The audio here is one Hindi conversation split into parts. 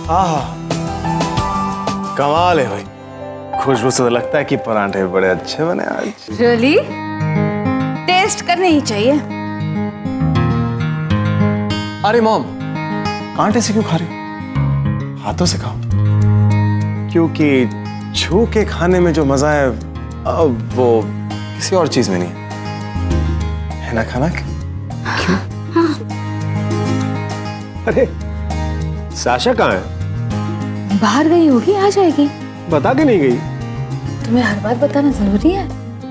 आहा, कमाल है भाई, खुशबू से तो लगता है कि परांठे बड़े अच्छे बने आज। रियली? टेस्ट करने ही चाहिए। अरे मॉम, कांटे से क्यों खा रही हो? हाथों से खाओ, क्योंकि छू के खाने में जो मजा है वो किसी और चीज में नहीं है ना खाना? क्यों? अरे साशा कहाँ है? बाहर गई होगी, आ जाएगी। बता के नहीं गई? तुम्हें हर बात बताना जरूरी है?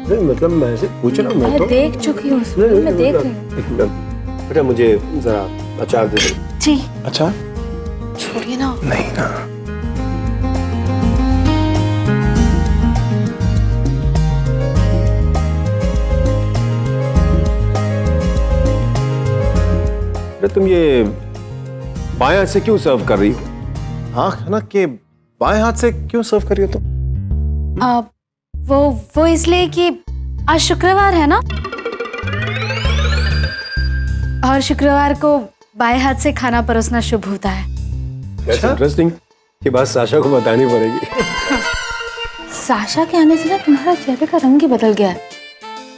नहीं मतलब मैं ऐसे पूछ रहा हूँ। मैं तो देख चुकी हूँ, मैं देख रही हूँ। बेटा मुझे जरा अचार दे दो। जी। अच्छा छोड़िए ना। नहीं ना। बेटा तुम ये बाएं हाथ से क्यों सर्व कर रही हो? हाँ खाना के बाएं हाथ से क्यों सर्व करी हो तुम? वो इसलिए कि आज शुक्रवार है ना, और शुक्रवार को बाएं हाथ से खाना परोसना शुभ होता है। That's interesting। ये बात साशा को बतानी पड़ेगी। साशा के आने से ना तुम्हारा चेहरे का रंग ही बदल गया है।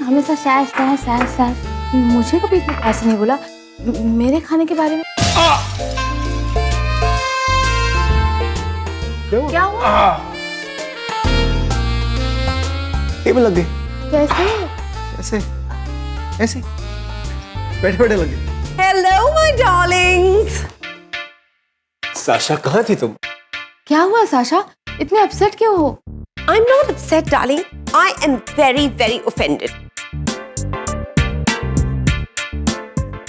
हमेशा सैड। मुझे कभी इतना खास नहीं बोला मेरे खाने के बारे में। क्या हुआ? टेबल लग गई। कैसे? ऐसे ऐसे बैठे बैठे लग गई। Hello my Darling's. साशा कहाँ थी तुम? क्या हुआ साशा, इतने अपसेट क्यों हो? I am not upset darling, I am very very offended.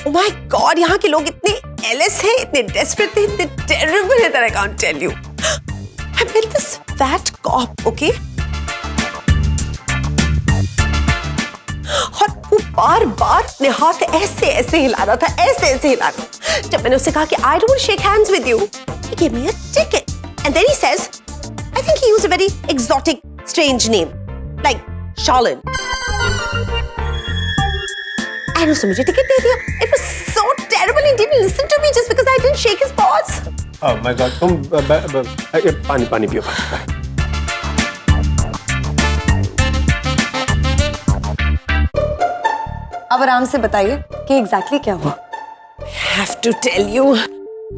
Oh my God, यहाँ के लोग इतने एलएस हैं, इतने डेस्परेट हैं, इतने टेरिबल है that I can't tell you. I met this fat cop, okay? और वो बार बार अपने हाथ ऐसे ऐसे हिला रहा था, ऐसे ऐसे हिला रहा था। जब मैंने उससे कहा कि I don't shake hands with you, he gave me a ticket. And then he says, I think he used a very exotic, strange name, like Shalin. And उसने मुझे टिकट दे दिया। It was so terrible. He didn't listen to me just because I didn't shake his paws. Oh my God, तुम पानी पियो, पानी। अब आराम से बताइए कि एग्जैक्टली क्या हुआ। Have to tell you.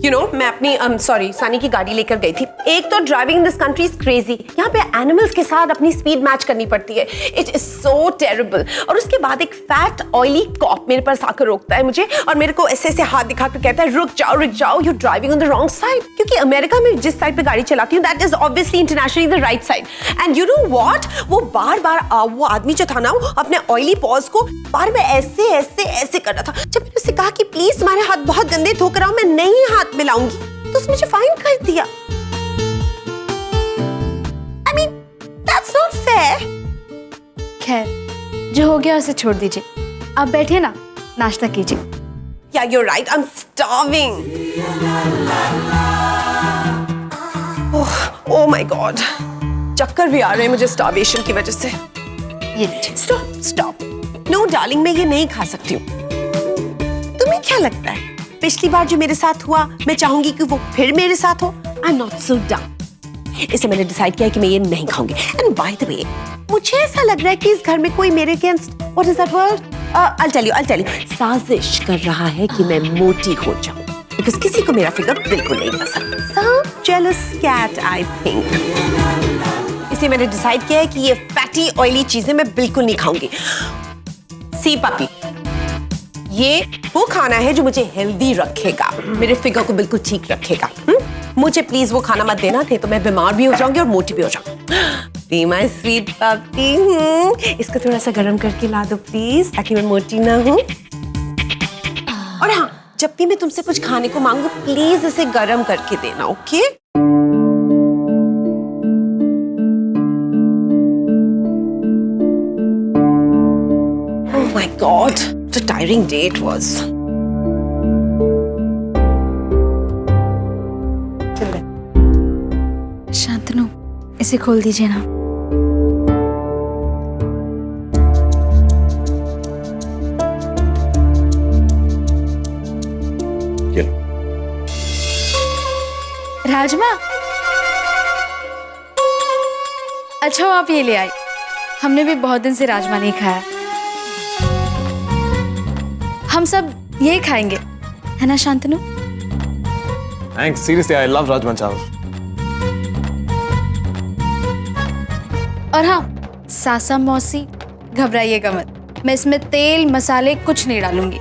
You know, मैं अपनी सॉरी सानी की गाड़ी लेकर गई थी। एक तो driving in this country is crazy. यहाँ पे एनिमल्स के साथ अपनी स्पीड मैच करनी पड़ती है। It is so terrible. और उसके बाद एक फैट ऑयली कॉप मेरे पास आकर रोकता है मुझे और मेरे को ऐसे ऐसे हाथ दिखाकर कहता है रुक जाओ, you driving on the wrong side. क्योंकि अमेरिका में जिस साइड पे गाड़ी चलाती हूँ that is obviously internationally the right side. And you know what, वो बार बार वो आदमी जो था ना, अपने ऑयली पॉज को बार बार ऐसे ऐसे ऐसे कर रहा था। जब मैंने उससे कहा कि प्लीज तुम्हारे हाथ बहुत गंदे, धोकर आओ, मैं नहीं हाथ मिलाऊंगी, तो उसने मुझे फाइन कर दिया। I mean, that's not fair. खैर, जो हो गया उसे छोड़ दीजिए। आप बैठिए ना, नाश्ता कीजिए। Yeah, you're right. I'm starving. Oh my God. चक्कर भी आ रहे हैं मुझे starvation की वजह से। ये लीजिए। Stop. No, darling, मैं ये नहीं खा सकती हूँ। तुम्हें क्या लगता है? पिछली बार जो मेरे साथ हुआ, मैं चाहूंगी कि वो फिर मेरे साथ हो। I'm not so dumb. इसे मैंने डिसाइड किया कि मैं ये नहीं खाऊंगी। And by the way, मुझे ऐसा लग रहा है कि इस घर में कोई मेरे against, what is that word? I'll tell you, साजिश कर रहा है कि मैं मोटी हो जाऊं। Because किसी को मेरा फिगर बिल्कुल नहीं पसंद। Some jealous cat, I think. इसलिए मैंने डिसाइड किया है कि ये फैटी ऑयली चीजें मैं बिल्कुल नहीं खाऊंगी। सी पापी, ये वो खाना है जो मुझे हेल्दी रखेगा, मेरे फिगर को बिल्कुल ठीक रखेगा। मुझे प्लीज वो खाना मत देना, नहीं तो मैं बीमार भी हो जाऊंगी और मोटी भी हो जाऊंगी। Be my sweet puppy. इसको थोड़ा सा गर्म करके ला दो प्लीज, ताकि मैं मोटी ना हूँ। और हाँ, जब भी मैं तुमसे कुछ खाने को मांगू प्लीज इसे गर्म करके देना, okay? Oh my God, what a tiring day it was. Shantanu, इसे खोल दीजिए ना। राजमा? अच्छा आप ये ले आई, हमने भी बहुत दिन से राजमा नहीं खाया। हम सब यही खाएंगे, है ना Shantanu? Thanks, seriously I love rajma चावल। और हाँ सासा मौसी, घबराइएगा मत, मैं इसमें तेल मसाले कुछ नहीं डालूंगी।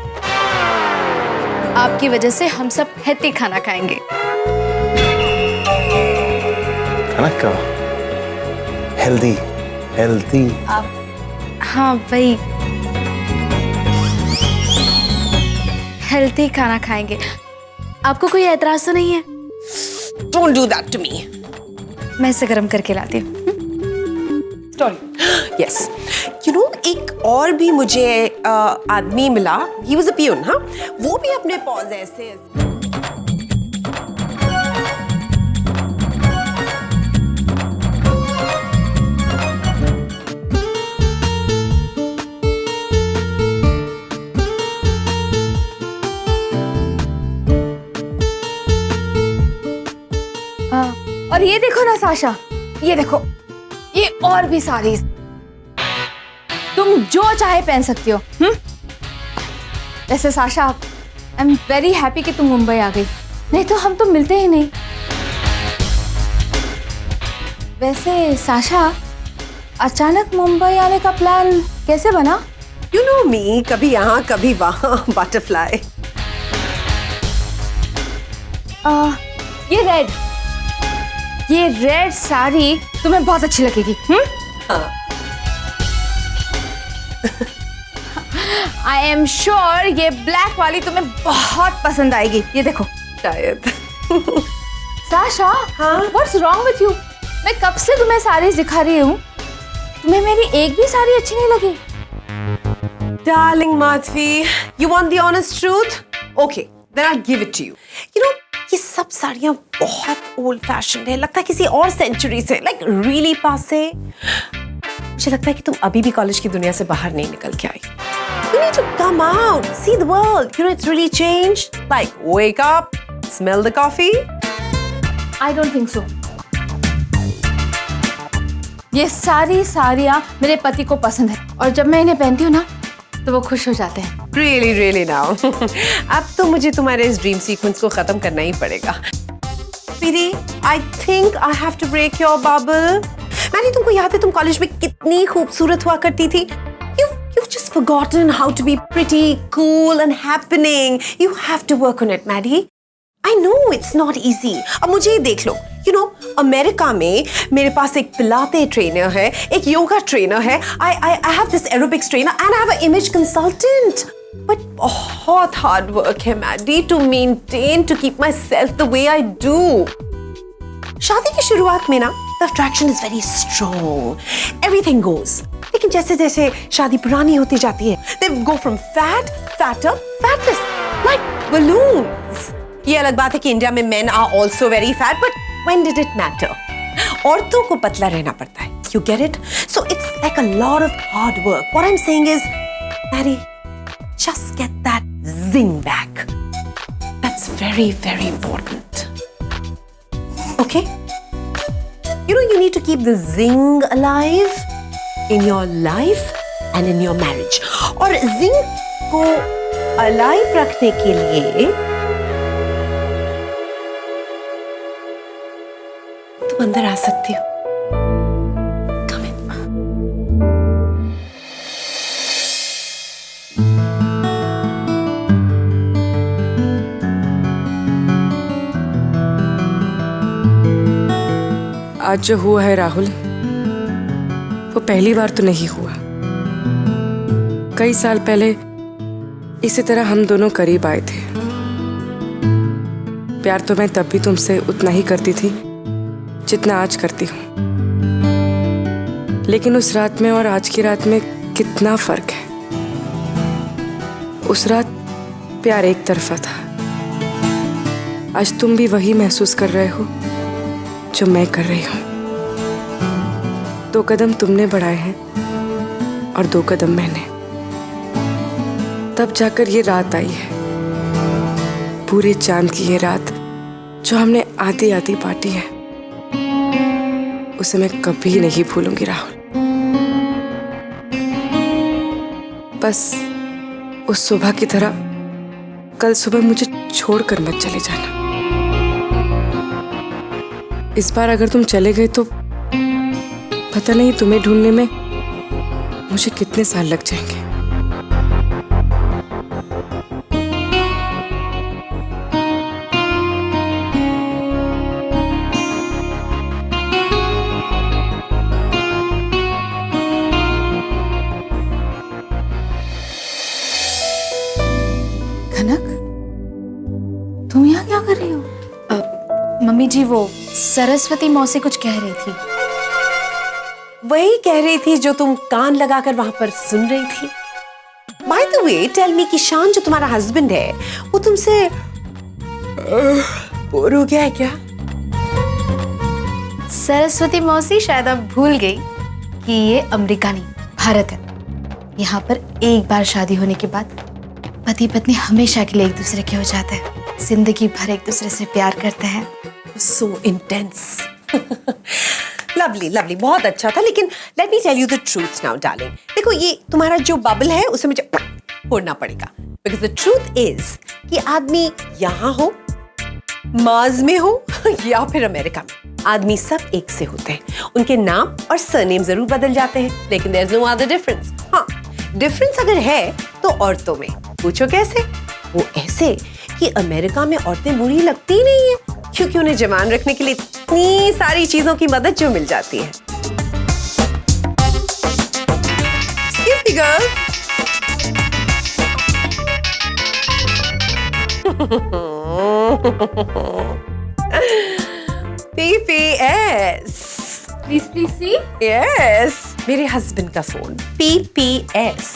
आपकी वजह से हम सब हेल्दी खाना खाएंगे। खाना का हेल्दी हेल्दी। हाँ वही, हेल्दी खाना खाएंगे। आपको कोई एतराज तो नहीं है? Don't do that to me. मैं इसे गर्म करके लाती हूँ। Yes. You know, एक और भी मुझे आदमी मिला, he was a peon, हाँ? वो भी अपने पॉज ऐसे और ये देखो ना साशा, ये देखो, ये और भी साड़ी, तुम जो चाहे पहन सकती हो। वैसे Sasha, I am very happy कि तुम मुंबई आ गई, नहीं तो हम तो मिलते ही नहीं। वैसे साशा, अचानक मुंबई आने का प्लान कैसे बना? You know me, कभी यहाँ कभी वहाँ, बटरफ्लाई। ये रेड साड़ी तुम्हें बहुत अच्छी लगेगी। आई एम श्योर ये ब्लैक वाली तुम्हें बहुत पसंद आएगी। ये देखो। शायद। साशा, हाँ? What's wrong with you? मैं कब से तुम्हें साड़ी दिखा रही हूँ, तुम्हें मेरी एक भी साड़ी अच्छी नहीं लगी। Darling Madhvi, you want the honest truth? Okay, then I'll give it to you. You know, ये सब साड़ियाँ बहुत old fashioned है, लगता है किसी और सेंचुरी से, like really पासे। मुझे लगता है कि तुम अभी भी कॉलेज की दुनिया से बाहर नहीं निकल के आई। You need to come out, see the world. You know, it's really changed. Like, wake up, smell the coffee. I don't think so. ये सारी साड़ियाँ मेरे पति को पसंद है और जब मैं इन्हें पहनती हूँ ना तो वो खुश हो जाते हैं। Really, really now. अब तो मुझे तुम्हारे इस ड्रीम सीक्वेंस को खत्म करना ही पड़ेगा। Sweetie, I think I have to break your bubble. मैंने तुमको याद है तुम कॉलेज में कितनी खूबसूरत हुआ करती थी? You've just forgotten how to be pretty, cool and happening. You have to work on it, Maddie. I know it's not easy. अब मुझे ही देख लो, you know, अमेरिका में मेरे पास एक पिलाते ट्रेनर है, एक योगा ट्रेनर है, I have this aerobics trainer and I have an image consultant. But बहुत hard work है Maddie to maintain, to keep myself the way I do. शादी की शुरुआत में ना, the attraction is very strong. Everything goes. लेकिन जैसे जैसे शादी पुरानी होती जाती है, they go from fat, fatter, fattest, like balloons. ये अलग बात है कि इंडिया में men are also very fat, but when did it matter? औरतों को पतला रहना पड़ता है. You get it? So it's like a lot of hard work. What I'm saying is, Maddie, just get that zing back. That's very, very important. Okay? You know, you need to keep the zing alive in your life and in your marriage. और zing को alive रखने के लिए तुम अंदर आ सकती हो। Come in. आज जो हुआ है राहुल, वो पहली बार तो नहीं हुआ। कई साल पहले इसी तरह हम दोनों करीब आए थे। प्यार तो मैं तब भी तुमसे उतना ही करती थी जितना आज करती हूँ, लेकिन उस रात में और आज की रात में कितना फर्क है। उस रात प्यार एक तरफा था, आज तुम भी वही महसूस कर रहे हो जो मैं कर रही हूँ। 2 कदम तुमने बढ़ाए हैं और 2 कदम मैंने, तब जाकर ये रात आई है, पूरे चांद की ये रात जो हमने आधी आधी बांटी है, उसे मैं कभी नहीं भूलूंगी राहुल। बस उस सुबह की तरह कल सुबह मुझे छोड़कर मत चले जाना। इस बार अगर तुम चले गए तो पता नहीं तुम्हें ढूंढने में मुझे कितने साल लग जाएंगे। कनक, तुम यहाँ क्या कर रही हो? मम्मी जी, वो सरस्वती मौसी कुछ कह रही थी। वही कह रही थी जो तुम कान लगाकर वहां पर सुन रही थी। By the way, tell me कि शान जो तुम्हारा हस्बैंड है वो तुमसे बोर हो गया है क्या? सरस्वती मौसी शायद अब भूल गई कि ये अमेरिका नहीं, भारत है। यहाँ पर एक बार शादी होने के बाद पति पत्नी हमेशा के लिए एक दूसरे के हो जाते हैं, जिंदगी भर एक दूसरे से प्यार करते हैं। So intense. लवली लवली, बहुत अच्छा था, लेकिन let me tell you the truth now darling. देखो, ये तुम्हारा जो बबल है उसे मुझे फोड़ना पड़ेगा, बिकॉज द ट्रूथ इज कि आदमी यहाँ हो, मार्स में हो या फिर अमेरिका में, आदमी सब एक से होते हैं। उनके नाम और सरनेम जरूर बदल जाते हैं, लेकिन there is no other difference. हाँ, डिफरेंस अगर है तो औरतों में। पूछो कैसे? वो ऐसे कि अमेरिका में औरतें बुरी लगती ही नहीं है, क्योंकि उन्हें जवान रखने के लिए इतनी सारी चीजों की मदद जो मिल जाती है। Excuse me, girl. PPS. Please please see. Yes, मेरे हस्बैंड का फोन PPS।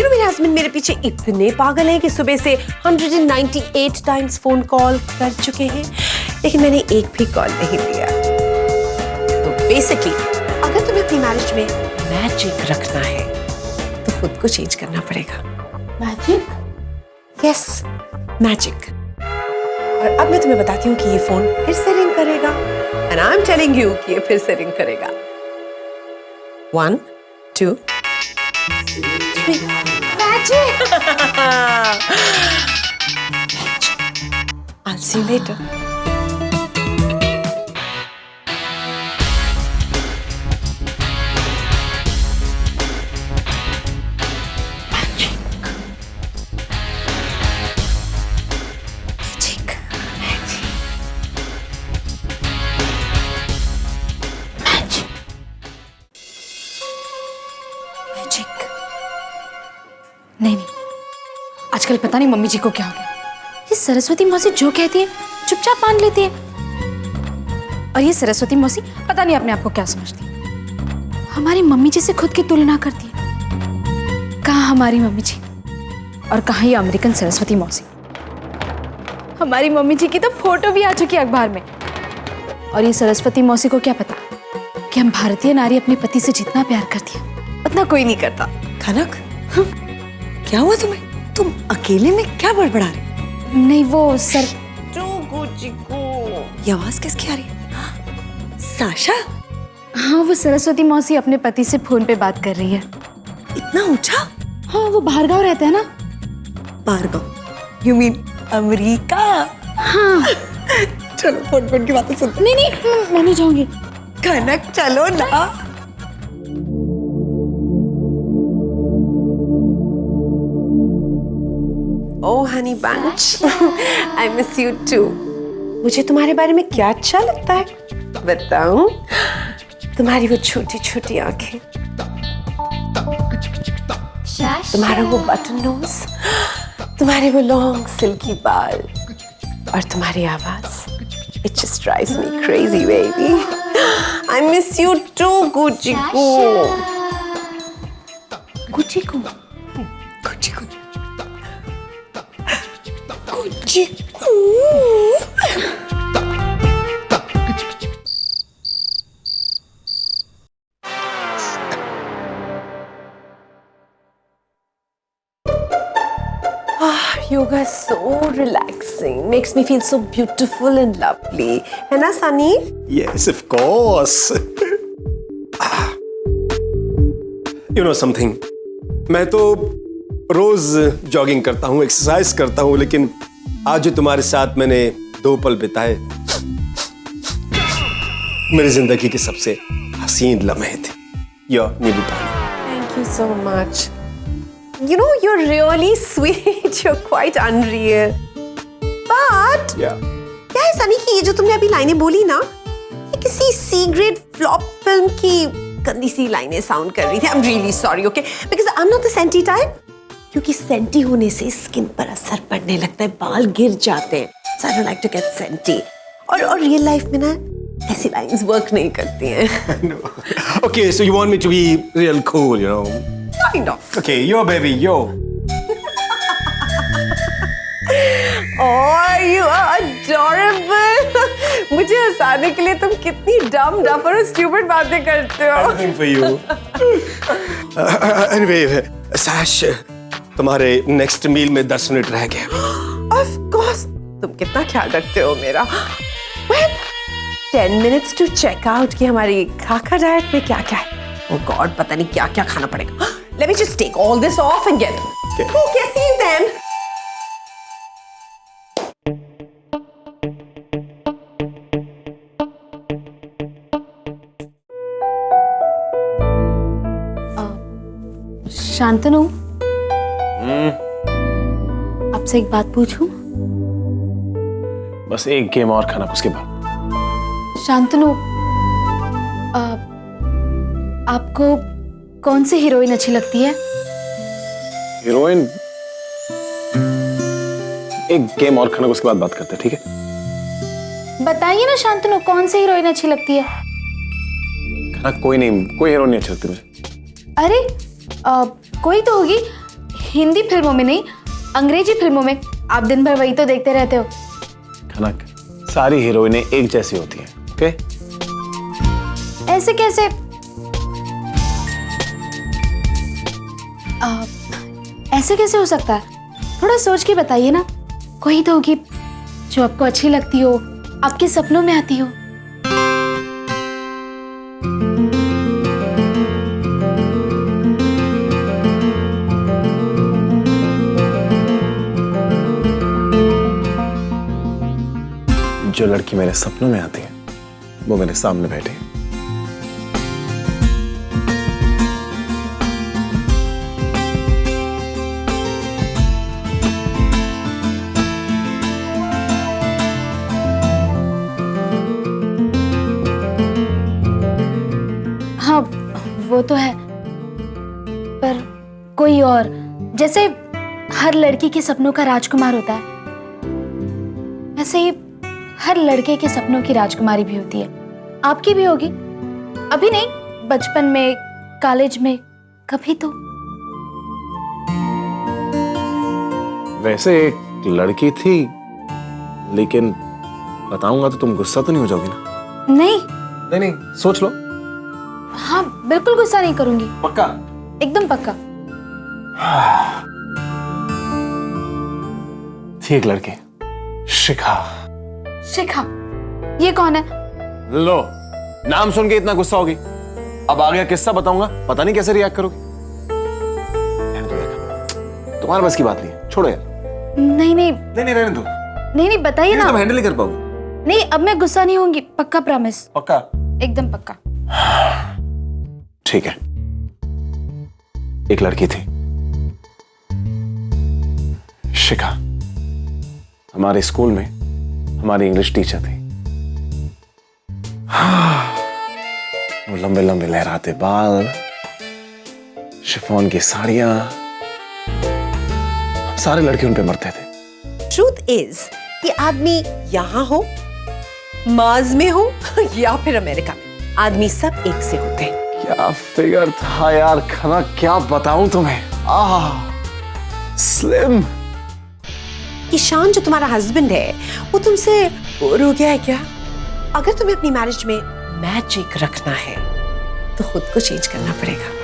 मेरे हस्बैंड मेरे पीछे इतने पागल हैं कि सुबह से 198 टाइम्स फोन कॉल कर चुके हैं, लेकिन मैंने एक भी कॉल नहीं लिया। तो बेसिकली अगर तुम्हें अपनी मैरिज में मैजिक रखना है तो खुद को चेंज करना पड़ेगा। मैजिक? Yes, magic. और अब मैं तुम्हें बताती हूँ कि ये फोन फिर से रिंग करेगा, and I am telling you कि ये फिर से रिंग करेगा। 1 2 3 Magic! I'll see you later. नहीं नहीं, आजकल पता नहीं मम्मी जी को क्या हो गया। ये सरस्वती मौसी जो कहती है चुपचाप मान लेती है, और ये सरस्वती मौसी पता नहीं अपने आप को क्या समझती है। हमारी मम्मी जी से खुद की तुलना करती है। कहाँ हमारी मम्मी जी और कहाँ ये अमेरिकन सरस्वती मौसी। हमारी मम्मी जी की तो फोटो भी आ चुकी है अखबार में, और ये सरस्वती मौसी को क्या पता कि हम भारतीय नारी अपने पति से जितना प्यार करती है उतना कोई नहीं करता। कनक, क्या हुआ तुम्हें? तुम अकेले में क्या बड़बड़ा रहे? नहीं, वो सर ये आवाज किसकी आ रही है? साशा? हाँ, वो सरस्वती मौसी अपने पति से फोन पे बात कर रही है। इतना ऊंचा? हाँ, वो भार्गव रहता है ना। भार्गव? You mean America? हाँ। चलो फोन की बातें सुनते। नहीं नहीं, मैं नहीं जाऊंगी। कनक चलो ना। Oh honey bunch, I miss you too. मुझे तुम्हारे बारे में क्या अच्छा लगता है बताऊं? तुम्हारी वो छोटी छोटी आंखें, तुम्हारा वो बटन नोज, तुम्हारे वो लॉन्ग सिल्की बाल, और तुम्हारी आवाज। It just drives me crazy baby. I miss you too Gucci को। गुची को? गुची को। गुची को। Yoga is so relaxing. Makes me feel so beautiful and lovely. है ना Sunny? Yes, of course. You know something? मैं तो रोज जॉगिंग करता हूँ, एक्सरसाइज करता हूँ, लेकिन आज जो तुम्हारे साथ मैंने 2 पल बिताए, मेरी जिंदगी के सबसे हसीन लम्हे थे। यो निबुतानी। Thank you so much. You know, you're really sweet. You're quite unreal. But Yeah. क्या है सनी कि ये जो तुमने अभी लाइनें बोली ना, ये किसी C grade flop फिल्म की गंदी सी लाइनें साउंड कर रही थी। I'm really sorry, okay? Because I'm not the senti type. क्योंकि सेंटी होने से स्किन पर असर पड़ने लगता है, बाल गिर जाते हैं। So I don't like to get senti. और रियल लाइफ में ना ऐसी लाइन्स वर्क नहीं करती हैं। No. Okay, so you want me to be real cool, you know? Kind of. Okay, yo baby, yo. Oh, you are adorable. मुझे हंसाने के लिए तुम कितनी डम डफ और स्टूपिड बातें करते हो। Anything for you. Anyway, Sash, तुम्हारे नेक्स्ट मील में 10 मिनट रह गए। Of course. तुम कितना ख्याल रखते हो मेरा। Well, 10 minutes to check out कि हमारी खाका डाइट में क्या क्या है। Oh God, पता नहीं क्या क्या खाना पड़ेगा। Let me just take all this off and get. Okay, see you then. Shantanu, आपसे एक बात पूछूं? बस एक गेम और खाना, उसके बाद। शांतनु, आपको कौन सी हीरोइन अच्छी लगती है? हीरोइन? एक गेम और खाना, उसके बाद बात करते हैं, ठीक है? बताइए ना शांतनु, कौन सी हीरोइन अच्छी लगती है? खाना कोई नहीं, कोई हीरोइन नहीं अच्छी लगती मुझे। अरे कोई तो होगी, हिंदी फिल्मों में नहीं, अंग्रेजी फिल्मों में। आप दिन भर वही तो देखते रहते हो। खाना सारी हीरोइनें एक जैसी होती हैं, ओके? ऐसे कैसे? ऐसे कैसे हो सकता है? थोड़ा सोच के बताइए ना। कोई तो होगी जो आपको अच्छी लगती हो, आपके सपनों में आती हो। जो लड़की मेरे सपनों में आती है वो मेरे सामने बैठी है। हाँ, वो तो है, पर कोई और, जैसे हर लड़की के सपनों का राजकुमार होता है, ऐसे ही हर लड़के के सपनों की राजकुमारी भी होती है। आपकी भी होगी, अभी नहीं, बचपन में, कॉलेज में, कभी तो। वैसे एक लड़की थी, लेकिन बताऊंगा तो तुम गुस्सा तो नहीं हो जाओगी ना? नहीं नहीं, सोच लो। हाँ, बिल्कुल गुस्सा नहीं करूंगी। पक्का? एकदम पक्का। थी एक लड़की, शिखा। शिखा? ये कौन है? लो, नाम सुन के इतना गुस्सा होगी। अब आ गया किस्सा बताऊंगा, पता नहीं कैसे रिएक्ट करोगी। तुम्हारे बस की बात नहीं है, छोड़ो यार। नहीं नहीं नहीं, रहने दो। नहीं, बताइए ना। तुम हैंडल नहीं कर पाओगे। नहीं, अब मैं गुस्सा नहीं होंगी, पक्का, प्रॉमिस। पक्का? एकदम पक्का। ठीक है। एक लड़की थी, शिखा। हमारे स्कूल में हमारी इंग्लिश टीचर थी। वो लंबे लंबे लहराते बाल, शिफॉन की साड़ियां, हम सारे लड़के उन पे मरते थे। ट्रूथ इज कि आदमी यहाँ हो, मार्स में हो या फिर अमेरिका में, आदमी सब एक से होते हैं। क्या फिगर था यार खाना, क्या बताऊं तुम्हें। स्लिम। ईशान जो तुम्हारा हस्बैंड है वो तुमसे बोर हो गया है क्या? अगर तुम्हें अपनी मैरिज में मैजिक रखना है तो खुद को चेंज करना पड़ेगा।